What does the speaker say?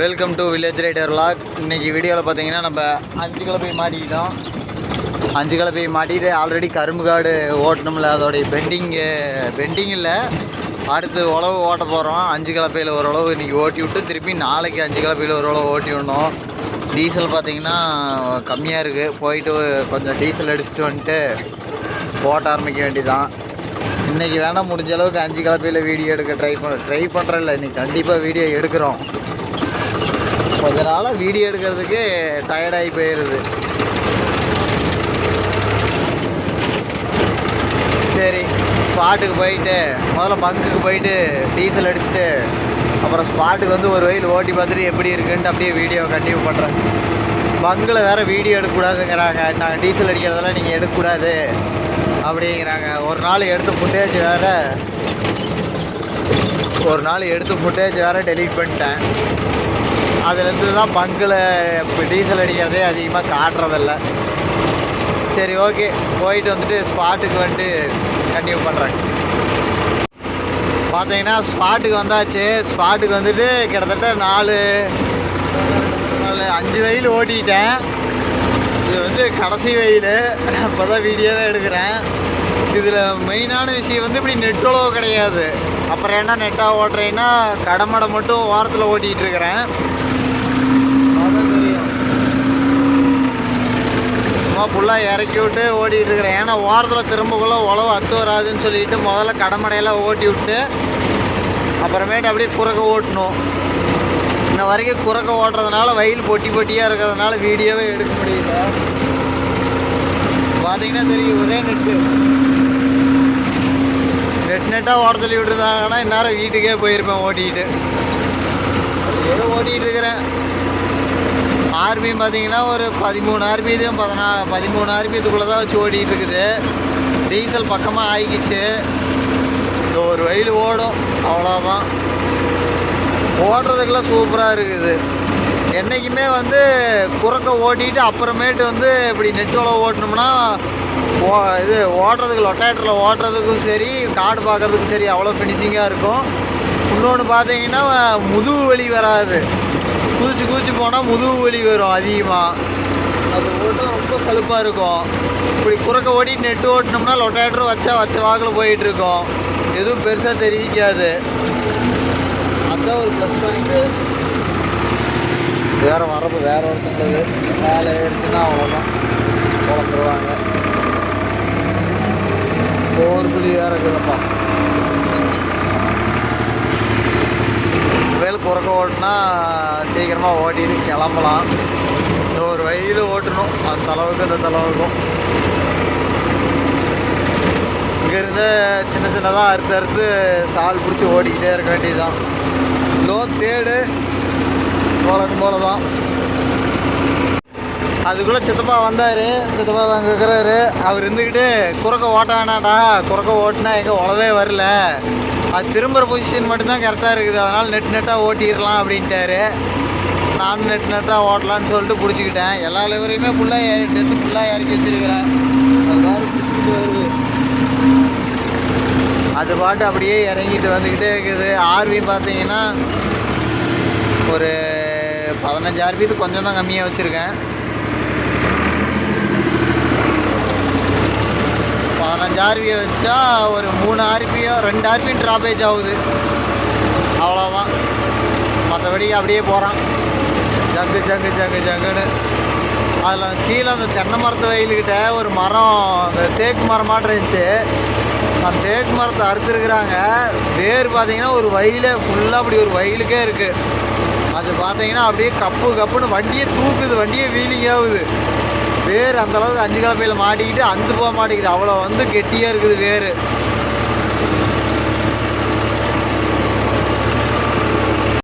Welcome to village rider vlog. இன்றைக்கி வீடியோவில் பார்த்தீங்கன்னா நம்ம 5 கலப்பை மாட்டிக்கிட்டோம். 5 கலப்பை மாட்டிட்டு ஆல்ரெடி கரும்பு காடு ஓட்டணும்ல, அதோடைய பெண்டிங் இல்லை, அடுத்து உழவு ஓட்ட போகிறோம். 5 கலப்பையில் ஓரளவு இன்றைக்கி ஓட்டி விட்டு திருப்பி நாளைக்கு 5 கலப்பையில் ஓரளவு ஓட்டி விடணும். டீசல் பார்த்திங்கன்னா கம்மியாக இருக்குது, போயிட்டு கொஞ்சம் டீசல் அடிச்சுட்டு வந்துட்டு ஓட்ட ஆரம்பிக்க வேண்டியதான். இன்றைக்கி வேணால் முடிஞ்ச அளவுக்கு 5 கலப்பையில் வீடியோ எடுக்க ட்ரை பண்ணுறேன். இன்றைக்கி கண்டிப்பாக வீடியோ எடுக்கிறோம். கொஞ்ச நாளாக வீடியோ எடுக்கிறதுக்கு டயர்டாகி போயிடுது. சரி, ஸ்பாட்டுக்கு போயிட்டு முதல்ல பங்குக்கு போயிட்டு டீசல் அடிச்சுட்டு அப்புறம் ஸ்பாட்டுக்கு வந்து ஒரு வயல் ஓட்டி பார்த்துட்டு எப்படி இருக்குன்ட்டு அப்படியே வீடியோ கண்டினியூ பண்ணுறேன். பங்கில் வேறு வீடியோ எடுக்கக்கூடாதுங்கிறாங்க. நாங்கள் டீசல் அடிக்கிறதெல்லாம் நீங்கள் எடுக்கக்கூடாது அப்படிங்கிறாங்க. ஒரு நாள் எடுத்த ஃபுட்டேஜ் வேறு டெலீட் பண்ணிட்டேன். அதுலேருந்து தான் பங்கில் இப்போ டீசல் அடிக்கிறதே அதிகமாக காட்டுறதில்ல. சரி, ஓகே, போயிட்டு வந்துட்டு ஸ்பாட்டுக்கு வந்துட்டு கண்டினியூ பண்ணுறேன். பார்த்தீங்கன்னா ஸ்பாட்டுக்கு வந்தாச்சு. ஸ்பாட்டுக்கு வந்துட்டு கிட்டத்தட்ட 5 வெயில் ஓட்டிக்கிட்டேன். இது வந்து கடைசி வெயில். இப்போ தான் வீடியோவே எடுக்கிறேன். இதில் மெயினான விஷயம் வந்து இப்படி நெட்டளவு கிடையாது. அப்புறம் என்ன நெட்டாக ஓட்டுறேன்னா கடமடை மட்டும் ஓரத்தில் ஓட்டிகிட்டு இருக்கிறேன். அதான் தெரியும், சும்மா ஃபுல்லாக இறக்கி விட்டு ஓட்டிகிட்டு இருக்கிறேன். ஏன்னா ஓரத்தில் திரும்பக்குள்ளே உழவு அத்து வராதுன்னு சொல்லிட்டு முதல்ல கடமடையெல்லாம் ஓட்டி விட்டு அப்புறமேட்டு அப்படியே குறுக்க ஓட்டணும். இன்ன வரைக்கும் குறுக்க ஓட்டுறதுனால வயல் பொட்டியாக இருக்கிறதுனால வீடியோவே எடுக்க முடியல. பார்த்தீங்கன்னா தெரியும், ஒரே நெட்டாக ஓட்ட சொல்லி விட்டுருந்தாங்கன்னா இந்நேரம் வீட்டுக்கே போயிருப்பேன் ஓட்டிக்கிட்டு. ஏதோ ஓட்டிகிட்டு இருக்கிறேன். ஆர்பிஎம் பார்த்தீங்கன்னா ஒரு 13 ஆர்பிஎம் 13 ஆர்பிஎத்துக்குள்ளே தான் வச்சு ஓட்டிகிட்டு இருக்குது. டீசல் பக்கமாக ஆகிக்கிச்சு. இந்த ஒரு வயல் ஓடும், அவ்வளோதான். ஓட்டுறதுக்கெல்லாம் சூப்பராக இருக்குது. என்றைக்குமே வந்து குறுக்க ஓட்டிட்டு அப்புறமேட்டு வந்து இப்படி நெட்டோவில் ஓட்டணும்னா இது ஓட்டுறதுக்கு லொட்டேட்டரில் ஓட்டுறதுக்கும் சரி, காடு பார்க்குறதுக்கும் சரி அவ்வளோ ஃபினிஷிங்காக இருக்கும். இன்னொன்று பார்த்தீங்கன்னா முதுகு வலி வராது. குதிச்சு போனால் முதுகு வலி வரும் அதிகமாக. அது ஓட்ட ரொம்ப சலுப்பாக இருக்கும். இப்படி குறுக்க ஓட்டிட்டு நெட்டு ஓட்டினோம்னா லொட்டேட்டர் வச்ச வாக்கில் போயிட்டுருக்கோம். எதுவும் பெருசாக தெரிவிக்காது. அதுதான் ஒரு ப்ளஸ் பாயிண்ட்டு. வேறு வரப்பு வேறு ஒருத்தங்க வேலை இருக்குன்னா அவ்வளோதான் குழந்துருவாங்க. ஒரு புள்ளி வேறு இருக்குதுப்பா. வேலை குறுக்க ஓட்டினா சீக்கிரமாக ஓட்டிட்டு கிளம்பலாம். இந்த ஒரு வயல் ஓட்டணும், அந்த அளவுக்கு இந்த அளவுக்கும். இங்கேருந்து சின்னதாக அறுத்து சால் பிடிச்சி ஓடிக்கிட்டே இருக்க வேண்டியதுதான். லோ தேடு வழக்கம் போல தான். அதுக்குள்ளே சித்தப்பா வந்தார். சித்தப்பா தான் கேட்குறாரு. அவர் இருந்துக்கிட்டு குறுக்க ஓட்ட வேணாண்டா, குறுக்க ஓட்டினா எங்கே உழவே வரல, அது திரும்புகிற பொசிஷன் மட்டும்தான் கரெக்டாக இருக்குது, அதனால் நெட்டாக ஓட்டிடலாம் அப்படின்ட்டாரு. நானும் நெட்டாக ஓட்டலான்னு சொல்லிட்டு பிடிச்சிக்கிட்டேன். எல்லா லெவரையுமே ஃபுல்லாக இறக்கி வச்சுருக்கிறேன். அது மாதிரி பிடிச்சிக்கிட்டு வருது. அது பாட்டு அப்படியே இறங்கிட்டு வந்துக்கிட்டே இருக்குது. ஆர்வி பார்த்தீங்கன்னா ஒரு 15 ஆர்பிக்கு கொஞ்சம் தான் கம்மியாக வச்சுருக்கேன். 15 ஆர்பியை வச்சா ஒரு 3 ஆர்பியோ 2 ஆர்பியும் ட்ராப்பேஜ் ஆகுது, அவ்வளோதான். மற்றபடி அப்படியே போகிறான் ஜங்குன்னு. அதில் கீழே அந்த தென்னை மரத்து வயலுக்கிட்ட ஒரு மரம், அந்த தேக்கு மரம் மாட்டம் இருந்துச்சு. அந்த தேக்கு மரத்தை அறுத்துருக்குறாங்க. வேர் பார்த்தீங்கன்னா ஒரு வயலே ஃபுல்லாக அப்படி ஒரு வயலுக்கே இருக்குது. அது பார்த்தீங்கன்னா அப்படியே கப்புன்னு வண்டியே தூக்குது, வண்டியே வீலிங் ஆகுது. வேர் அந்தளவுக்கு 5 கலப்பையில் மாட்டிக்கிட்டு அந்து போக மாட்டேங்குது, அவ்வளோ வந்து கெட்டியாக இருக்குது வேர்.